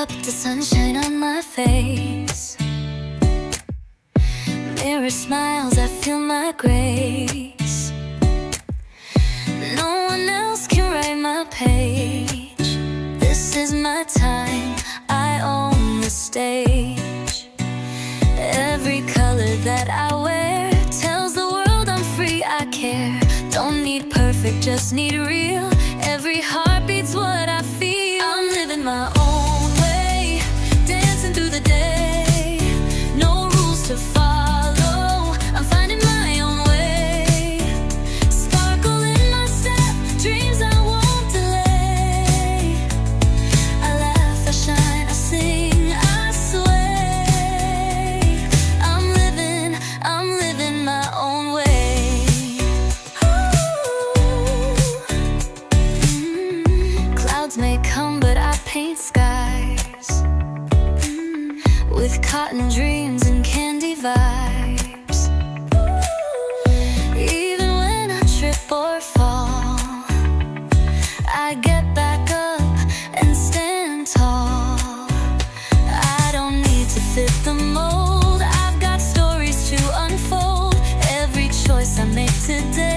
up, the sunshine on my face. Mirror smiles, I feel my grace. No one else can write my page. This is my time, I own the stage. Every color that I wear tells the world I'm free, I care. Don't need perfect, just need real. Every heartbeat's what I feel. I'm living my own way, dancing through the day. No rules to follow, I'm finding my own way. Sparkle in my step, dreams I won't delay. I laugh, I shine, I sing, I sway. I'm living my own way. Clouds may come, but I paint skies with cotton dreams and candy vibes. Even when I trip or fall, I get back up and stand tall. I don't need to fit the mold, I've got stories to unfold. Every choice I make today